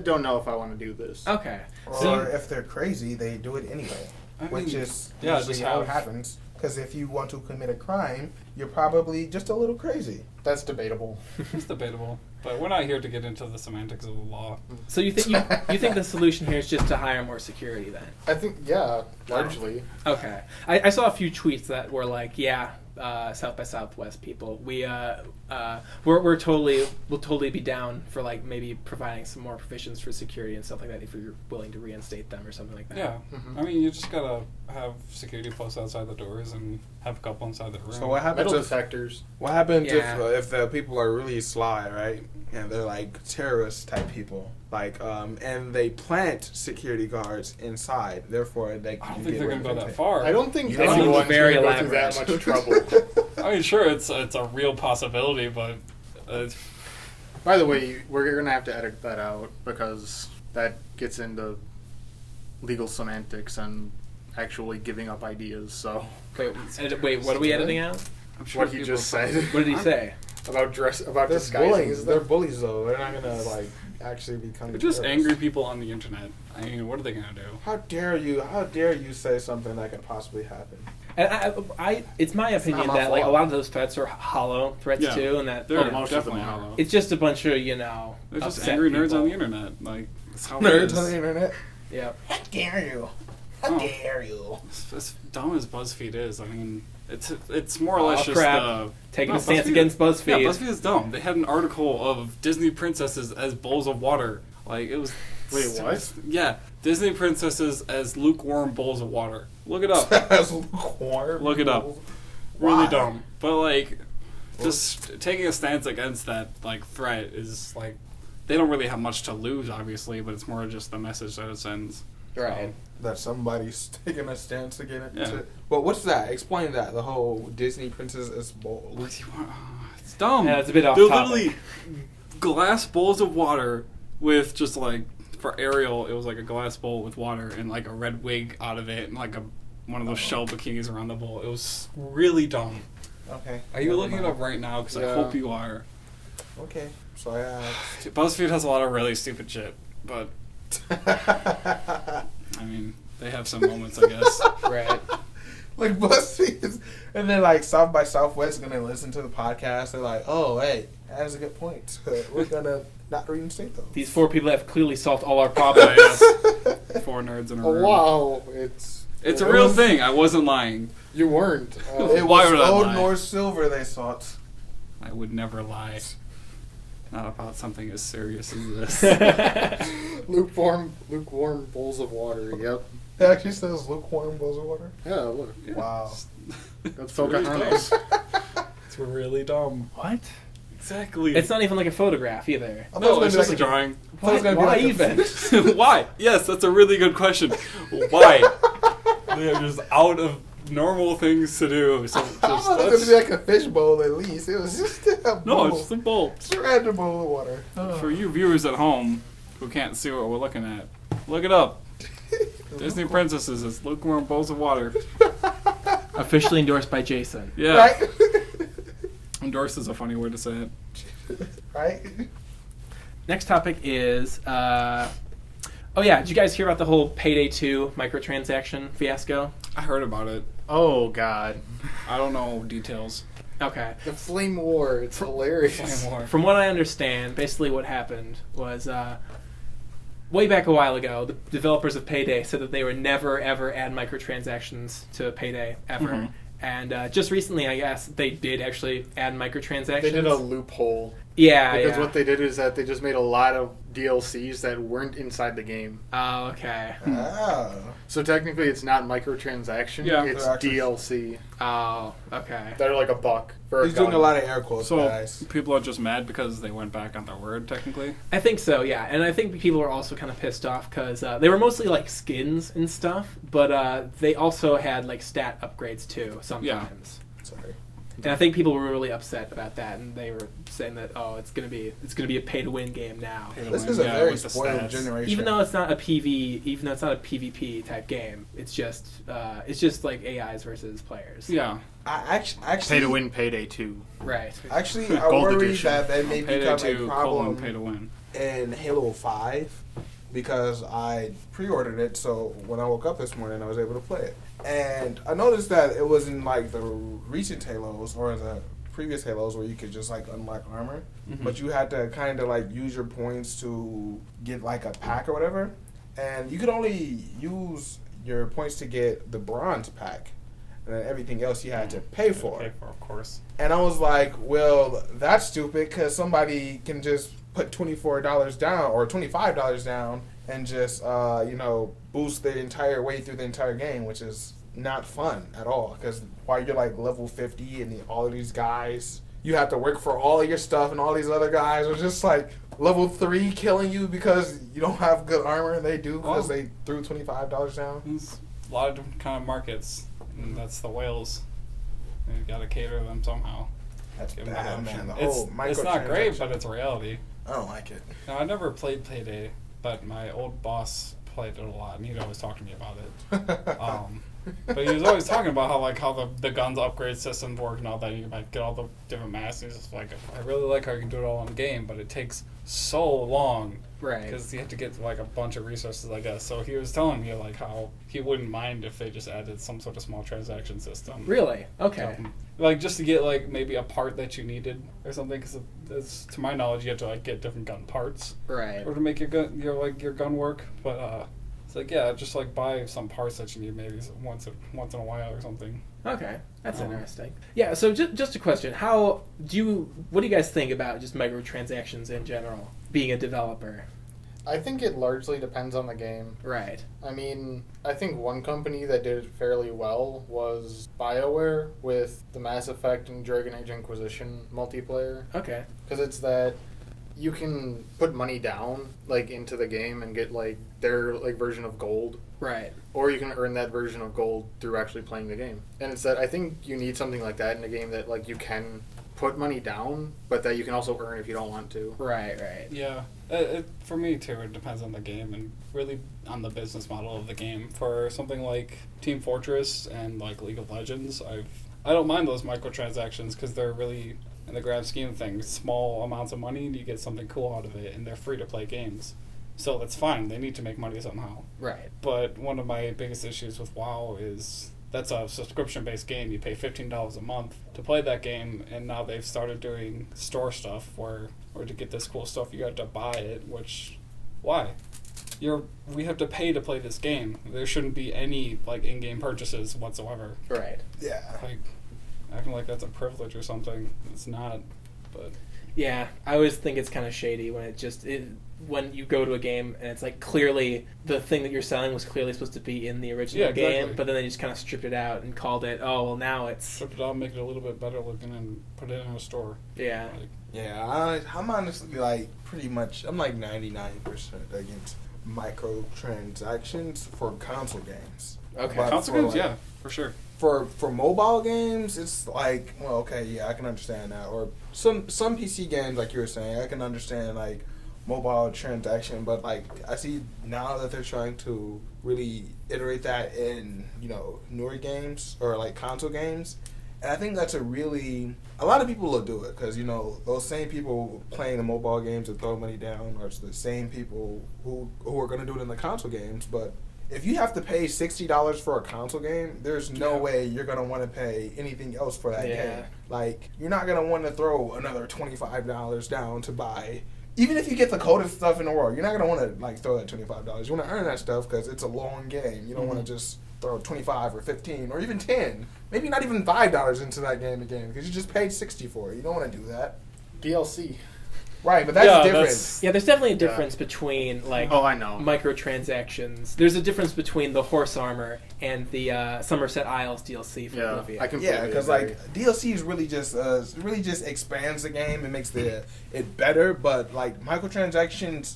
don't know if I want to do this.
okay.
or if they're crazy, they do it anyway, which is usually
just
how it happens. Because if you want to commit a crime, you're probably just a little crazy.
That's debatable.
It's debatable, but we're not here to get into the semantics of the law.
So you think the solution here is just to hire more security then?
I think largely.
Okay. I saw a few tweets that were like, South by Southwest people, we'll totally be down for maybe providing some more provisions for security and stuff like that if you're willing to reinstate them or something like that.
Yeah.
Mhm.
I mean, you just gotta have security posts outside the doors and have a couple inside the room.
So what happens
Metal
if
detectors.
what happens
Yeah.
if the people are really sly, right? And they're like terrorist type people.
Like, and they plant security guards inside. Therefore, they.
I don't think they're gonna go that far.
I don't think
You don't
anyone's
seem very
going to go through that
elaborate.
much trouble.
I mean, sure, it's a real possibility, but it's,
By the way, we're going to have to edit that out because that gets into legal semantics and actually giving up ideas. So
Wait, what are we editing out?
I'm sure
what he
people-
just said
What did he say?
about
They're
disguising.
bullies. They're bullies, though. They're not gonna like actually become.
They're just
terrorists.
angry people on the internet. I mean, what are they gonna do?
How dare you? How dare you say something that could possibly happen?
And it's my opinion
not my
that like a
fault.
lot of those threats are hollow threats
Yeah.
too, and that
They're
most of them
definitely
are.
hollow.
it's just a bunch of
They're just
upset
angry nerds
people.
on the internet. Like, that's how it
Nerds
is.
on the internet.
Yeah.
How dare you? How
Oh.
dare you?
As dumb as BuzzFeed is, I mean, it's more or less
Oh,
just
crap. Taking
no,
a stance
BuzzFeed-
against BuzzFeed.
Yeah, BuzzFeed is dumb. They had an article of Disney princesses as bowls of water. Like, it was.
Wait, what?
Yeah, Disney princesses as lukewarm bowls of water. Look it up.
As lukewarm.
Look it up.
Why?
Really dumb. But like, just taking a stance against that like threat is like, they don't really have much to lose, obviously, but it's more just the message that it sends.
Right.
That somebody's taking a stance against it.
Yeah.
But what's that? Explain that. The whole Disney princess is bold.
What do you want? It's dumb.
Yeah, it's a bit off
They're
topic.
literally glass bowls of water with just like, for Ariel, it was like a glass bowl with water and like a red wig out of it and like one of those shell bikinis around the bowl. It was really dumb.
Okay.
Are you
Never
looking it
mind.
up right now? Because I
Yeah.
hope you are.
Okay. So I asked.
BuzzFeed has a lot of really stupid shit, but I mean, they have some moments, I guess.
Right.
Like BuzzFeed is, and then like South by Southwest gonna listen to the podcast. They're like, oh hey, that has a good point. We're gonna not reinstate those.
These four people have clearly solved all our
Yeah,
problems.
yes. 4 nerds in a
Oh
room.
wow,
It's a real thing. I wasn't lying.
you weren't.
It
Why
was
would I
gold
lie?
nor silver they sought.
I would never lie. Not about something as serious as this.
lukewarm bowls of water. Yep.
It actually says lukewarm bowls of water.
Yeah, look.
Wow.
That's
really
Pocahontas.
It's really dumb.
What?
Exactly.
It's not even like a photograph either.
I thought it
No,
was
it's
gonna
just
be
a
like
drawing.
I thought it was gonna be
Why
like a
even?
fish.
Why? Yes, that's a really good question. Why? They're just out of normal things to do. So
I
just,
thought it was gonna be like a fish bowl at least. It was just a
no,
bowl.
it's just a bowl.
Just a random bowl of water.
For you viewers at home who can't see what we're looking at, look it up. Disney princesses is lukewarm bowls of water.
Officially endorsed by Jason.
Yeah.
Right?
Endorsed is a funny word to say it.
Right?
Next topic is, oh yeah, did you guys hear about the whole Payday 2 microtransaction fiasco?
I heard about it.
Oh god.
I don't know details.
Okay.
The flame war. It's hilarious.
From what I understand, basically what happened was, way back a while ago, the developers of Payday said that they would never ever add microtransactions to Payday ever.
Mhm.
And just recently, I guess, they did actually add microtransactions.
They did a loophole.
Yeah,
Because
yeah.
what they did is that they just made a lot of DLCs that weren't inside the game.
Oh, okay.
Oh.
So technically it's not microtransaction,
Yeah.
it's
They're actually-
DLC.
Oh, okay.
They're like a buck for
He's
a gun.
doing a lot of air quotes,
So
guys.
people are just mad because they went back on their word, technically.
I think so, yeah. And I think people are also kind of pissed off because they were mostly like skins and stuff, but they also had like stat upgrades too sometimes.
Sorry.
And I think people were really upset about that, and they were saying that it's gonna be a pay to win game now.
This is a
Yeah,
very
with the
spoiled
stats.
generation.
Even though it's not a PvP type game, it's just like AIs versus players.
Yeah.
I actually
Pay to win Payday 2.
Right.
Actually, I
Gold
worry
edition.
that that may
Payday
become
2,
a problem
pay to win.
in Halo 5 because I pre-ordered it, so when I woke up this morning, I was able to play it. And I noticed that it was in like the recent Halos or the previous Halos where you could just like unlock armor,
Mhm.
but you had to kind of like use your points to get like a pack or whatever, and you could only use your points to get the bronze pack, and then everything else you had to pay for.
Pay for, of course.
And I was like, well, that's stupid because somebody can just put $24 down or $25 down and just, boost the entire way through the entire game, which is not fun at all. Because while you're like level 50 and all of these guys, you have to work for all of your stuff and all these other guys are just like, level 3 killing you because you don't have good armor, and they do because
Well,
they threw $25 down.
There's a lot of different kind of markets, and that's the whales. And you gotta cater to them somehow.
That's
Give them that
bad,
option.
man. The whole
It's not great,
microtransaction.
but it's reality.
I don't like it.
Now, I never played Payday, but my old boss played it a lot, and he'd always talk to me about it. But he was always talking about how the guns upgrade system work and all that. You might get all the different masks. And he's just like, I really like how you can do it all in game, but it takes so long
Right.
because you have to get like a bunch of resources, I guess. So he was telling me like how he wouldn't mind if they just added some sort of small transaction system.
Really? Okay.
Like just to get like maybe a part that you needed or something, because to my knowledge you have to like get different gun parts
Right.
or to make your gun work. But it's like, yeah, just like buy some parts that you need maybe once in a while or something.
Okay, that's interesting. Yeah, so just a question: what do you guys think about just microtransactions in general? Being a developer,
I think it largely depends on the game.
right?
I mean, I think one company that did it fairly well was BioWare with the Mass Effect and Dragon Age Inquisition multiplayer.
Okay,
Because it's that you can put money down, like, into the game and get, like, their, like, version of gold.
right.
Or you can earn that version of gold through actually playing the game. And it's that I think you need something like that in a game that, like, you can put money down, but that you can also earn if you don't want to.
Right, right.
Yeah, for me too, it depends on the game and really on the business model of the game. For something like Team Fortress and like League of Legends, I don't mind those microtransactions because they're really, in the grand scheme of things, small amounts of money and you get something cool out of it, and they're free to play games. So that's fine. They need to make money somehow.
Right.
But one of my biggest issues with WoW is that's a subscription-based game. You pay $15 a month to play that game, and now they've started doing store stuff or to get this cool stuff, you have to buy it, which, why? We have to pay to play this game. There shouldn't be any, like, in-game purchases whatsoever.
Right.
Yeah.
Like, acting like that's a privilege or something. It's not, but...
Yeah, I always think it's kind of shady when when you go to a game and it's like clearly the thing that you're selling was clearly supposed to be in the original game, but then they just kind of stripped it out and called it, oh, well, now it's...
Strip it out, make it a little bit better looking, and put it in a store.
Yeah.
Like,
Yeah, I'm honestly like pretty much, I'm like 99% against microtransactions for console games.
Okay.
But
console
for,
games,
like,
yeah, for sure.
For mobile games, it's like, well, okay, yeah, I can understand that. Or some PC games, like you were saying, I can understand like mobile transaction, but like I see now that they're trying to really iterate that in, newer games or like console games. And I think that's a lot of people will do it because, those same people playing the mobile games and throw money down are the same people who are going to do it in the console games. But if you have to pay $60 for a console game, there's no way you're going to want to pay anything else for that game. Like, you're not going to want to throw another $25 down to buy. Even if you get the coldest stuff in the world, you're not going to want to, like, throw that $25. You want to earn that stuff because it's a long game. You don't want to just throw 25 or 15 or even 10, maybe not even $5 into that game again because you just paid 60 for it. You don't want to do that.
DLC.
Right, but that's different.
Yeah, there's definitely a difference between like
Oh, I know.
microtransactions. There's a difference between the horse armor and the Somerset Isles DLC for Oblivion.
I completely
Yeah, because
agree.
like DLC is really just expands the game and makes it better. But like microtransactions,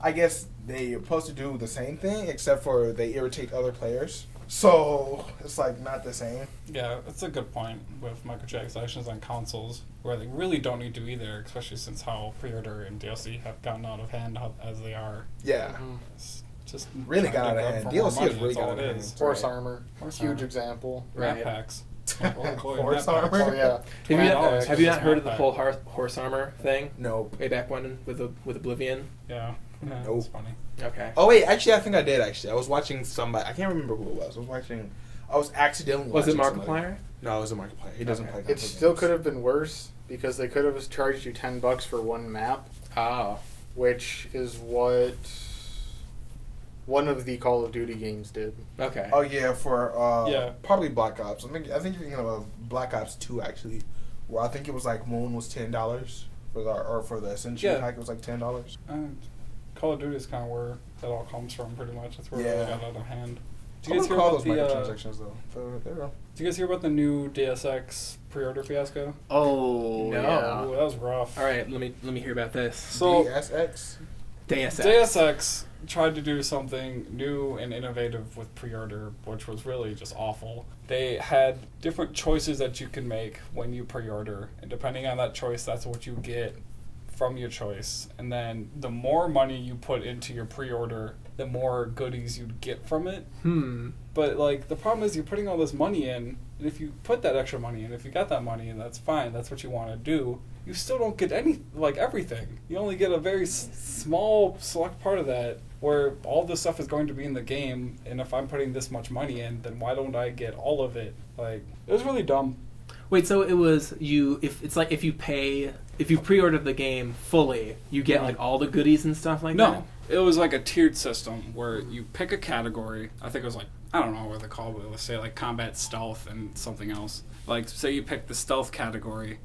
I guess they're supposed to do the same thing except for they irritate other players. So it's like not the same.
Yeah, that's a good point with microtransactions on consoles, where they really don't need to either, especially since how pre-order and DLC have gotten out of hand as they are.
Yeah,
It's just
really
trying
got
to
out of
grab
hand.
for more
DLC
money,
is really
that's all
got out
it
of
is.
hand.
Horse
Right.
armor.
Horse
Huge
armor.
example.
Map
Right.
packs.
Horse
map packs.
armor?
Oh, yeah.
Have you not heard of the
Map
whole
pack.
horse armor thing?
Nope.
Way back when with Oblivion.
Yeah,
Nope.
that's funny.
Okay.
Oh wait, actually, I think I did. Actually, I was watching somebody. I can't remember who it was. I was accidentally.
Was it
watching somebody.
Markiplier?
No, it was a Markiplier. He doesn't play.
It
console
still
games.
could have been worse because they could have charged you $10 for one map,
Oh.
which is what one of the Call of Duty games did.
Okay.
Oh yeah, for
Yeah.
probably Black Ops. I think you're thinking of Black Ops 2 actually, where I think it was like Moon was $10 for the Ascension
Yeah.
pack. It was like $10.
Call of Duty is kind of where that all comes from, pretty much. That's where it really
Yeah.
got out of hand. Did you guys hear
call
about
those
the?
microtransactions though. So, there we go.
Did you guys hear about the new Deus Ex pre-order fiasco?
Oh,
No.
yeah.
Ooh, that was rough.
All right, let me hear about this.
So
DSX.
Deus Ex.
Deus Ex tried to do something new and innovative with pre-order, which was really just awful. They had different choices that you can make when you pre-order, and depending on that choice, that's what you get from your choice. And then the more money you put into your pre-order, the more goodies you'd get from it. But like the problem is you're putting all this money in, and if you put that extra money in, if you got that money and that's fine, that's what you want to do, you still don't get everything. You only get a very small select part of that where all this stuff is going to be in the game, and if I'm putting this much money in, then why don't I get all of it? Like, it was really dumb.
Wait, so it was if you pre-ordered the game fully, you get like all the goodies and stuff like that?
No, it was like a tiered system where you pick a category. I think it was like, I don't know what they're called, but let's say like combat, stealth, and something else. Like, say you pick the stealth category,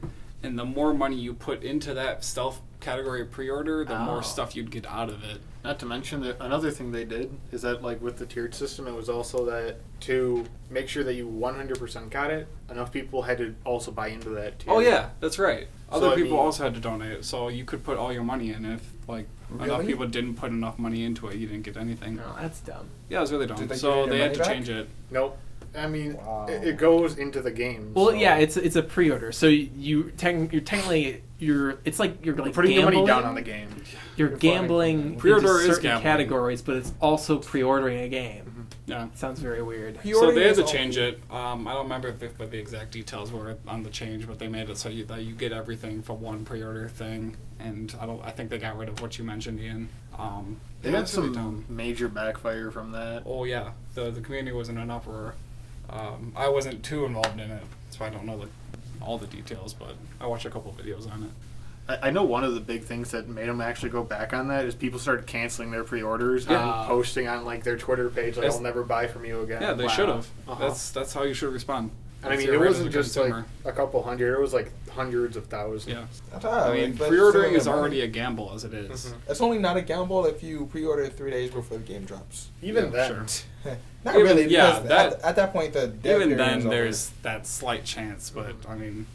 and the more money you put into that stealth category pre-order, the more stuff you'd get out of it.
Not to mention that another thing they did is that, like, with the tiered system, it was also that to make sure that you 100% got it, enough people had to also buy into that tier.
Oh yeah, that's right.
So,
Other people also had to donate it, so you could put all your money in. If like enough
Really?
people didn't put enough money into it, you didn't get anything.
No, that's dumb.
Yeah, it was really dumb.
Did they
So
give you
they
your
had to
money
change it.
Nope. I mean,
Wow.
it goes into the game.
Well,
so.
yeah, it's a pre-order, so you're technically it's like you're like
putting your money
gambling.
down on the game.
You're gambling
Pre-order
into
is
certain
gambling.
categories, but it's also pre-ordering a game.
Yeah.
Sounds very weird.
So
Pre-ordering
they had
is
to
all-
change it. I don't remember what the exact details were on the change, but they made it so that you get everything for one pre-order thing. And I think they got rid of what you mentioned, Ian.
They
yeah,
had
it's really
some
dumb.
major backfire from that.
Oh yeah, the community was in an uproar. I wasn't too involved in it, so I don't know all the details, but I watched a couple of videos on it.
I know one of the big things that made them actually go back on that is people started canceling their pre-orders
Yeah.
and posting on like their Twitter page like,
It's-
"I'll never buy from you again."
Yeah, they
Wow.
should have.
Uh-huh.
That's how you should respond.
And I
That's
mean,
your
it
right
wasn't
as a
just like
consumer.
a couple hundred; it was like hundreds of thousands.
Yeah.
I
I mean, pre-ordering is already a gamble as it is.
It's only not a gamble if you pre-order 3 days before the game drops.
Even
Yeah,
then,
sure.
Not
Even-
really,
yeah,
because at that point the dev
Even
period
then,
is over.
there's that slight chance, but I mean,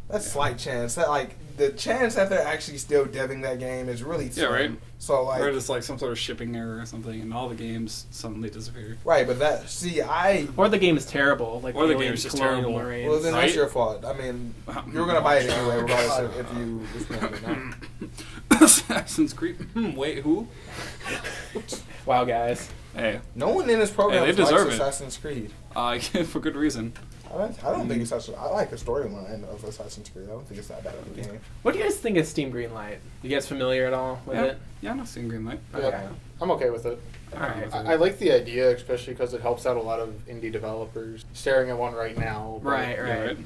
That's slight chance. That like the chance that they're actually still deving that game is really slim.
Yeah, right.
So like
or it's like some sort of shipping error or something, and all the games suddenly disappear.
right, but that see
Or the game is terrible. Like
Or the
Alien
game's just
Colonial
terrible.
Marines.
well then
Right?
that's your fault. I mean, you're gonna buy it anyway, regardless of if you respond or not.
Assassin's Creed. Wait, who?
Wow, guys.
Hey,
No one in this program
Hey, they
likes
deserve it.
Assassin's Creed.
for good reason.
I don't think it's such. I like the storyline of Assassin's Creed. I don't think it's that bad of a game.
What do you guys think of Steam Greenlight? You guys familiar at all with
Yeah,
it?
yeah, I'm not seeing green light.
Okay.
yeah, I'm okay with it.
All right.
I like the idea, especially because it helps out a lot of indie developers. Staring at one right now. but-
Right,
Yeah,
right.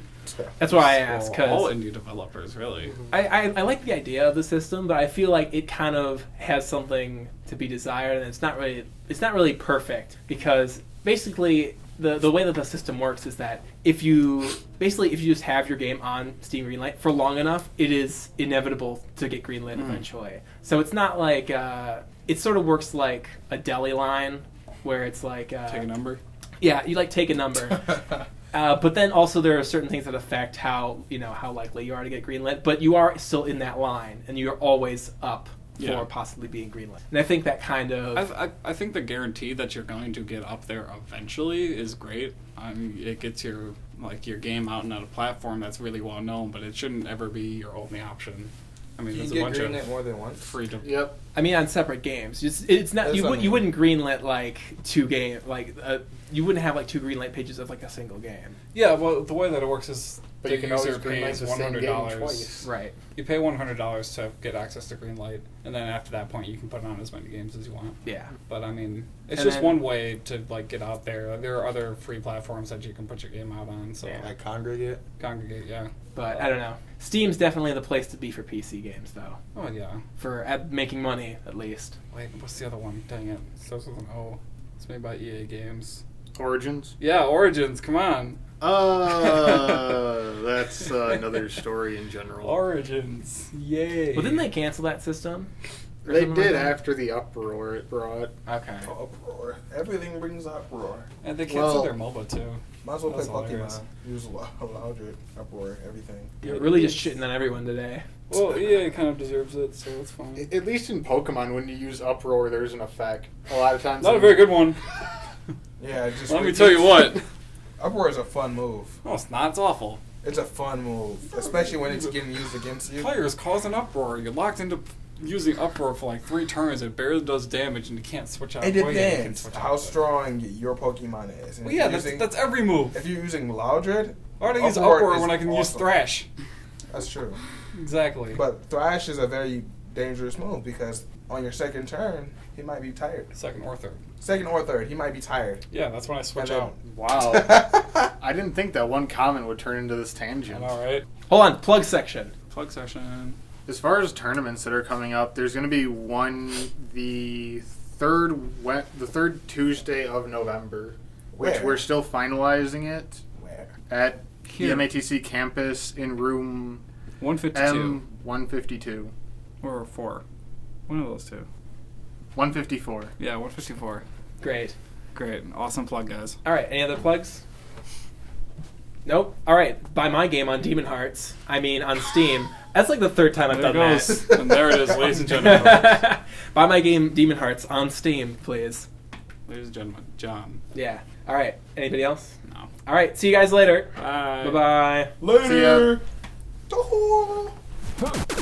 That's why I asked,
Well, all
because
indie developers, really.
I like the idea of the system, but I feel like it kind of has something to be desired, and it's not really perfect, because basically the way that the system works is that if you just have your game on Steam Greenlight for long enough, it is inevitable to get greenlit eventually. So it's not like it sort of works like a deli line where it's like
Take a number.
yeah, you like take a number. But then also there are certain things that affect how likely you are to get greenlit. But you are still in that line, and you're always up for
Yeah.
possibly being greenlit. And I think that kind of
I think the guarantee that you're going to get up there eventually is great. I mean, it gets your game out and on a platform that's really well known, but it shouldn't ever be your only option. I mean,
You
there's a
get
bunch
greenlit
of
more than once.
freedom.
Yep.
I mean, on separate games. It's not
That's
you
what I
would you
mean.
wouldn't greenlit like two game you wouldn't have like two greenlight pages of like a single game.
Yeah, well, the way that it works is
But
the
you can always
user
greenlight
pays
the same game
$100.
twice.
Right.
You pay $100 to get access to Greenlight, and then after that point, you can put on as many games as you want.
Yeah.
But I mean, it's
And
just
then-
one way to get out there. There are other free platforms that you can put your game out on. So
Yeah.
Like Congregate.
Congregate, yeah.
But I don't know. Steam's definitely the place to be for PC games, though.
Oh yeah.
For making money, at least.
Wait, what's the other one? Dang it, it starts with an O. It's made by EA Games.
Origins.
Yeah, Origins. Come on.
That's another story in general.
Origins. Yay.
Well, didn't they cancel that system?
They
something like
did
that?
after the uproar it brought.
Okay.
Uproar. Everything brings uproar.
And they canceled
Well-
their MOBA too.
Might as well play
That's hilarious.
Pokemon. Use Loudred, uproar, everything.
You're really just shitting on everyone today.
Well, EA kind of deserves it, so it's fine.
At least in Pokemon, when you use uproar, there's an effect. A lot of times.
Not a very good one.
Yeah, just
Let me tell you what.
Uproar is a fun move.
No, it's not. It's awful.
It's a fun move, especially when it's getting used against you.
Players cause an uproar. You're locked into using uproar for like 3 turns. It barely does damage, and you can't switch out.
It
Well, yeah, you can
depends
switch
how
out.
strong your Pokemon is. And
Well,
if
yeah,
you're using-
that's every move.
If you're using Loudred,
Why do I use
Uproar
uproar
is
when I can use
awesome.
thrash?
that's true.
Exactly.
But Thrash is a very dangerous move because on your second turn, he might be tired.
Second or third.
Second or third, he might be tired.
Yeah, that's when I switch
And then-
out.
Wow. I didn't think that one comment would turn into this tangent.
All right.
Hold on, plug section.
Plug session.
As far as tournaments that are coming up, there's going to be one the third Tuesday of November, which
Where?
we're still finalizing it
Where?
at
Here.
the MATC campus in room
152
M152.
or 4. One of those two.
154.
Yeah, 154.
Great.
Great. Awesome plug, guys.
All right, any other plugs? Nope. All right, buy my game on Demon Hearts. I mean, on Steam. That's like the third time I've
There
done
it goes. And there it is, ladies and gentlemen.
that. Buy my game Demon Hearts on Steam, please.
Ladies and gentlemen, John.
Yeah. All right. Anybody else?
No.
All right. See you guys later.
Bye.
Bye bye.
Later.
See ya.
Doo.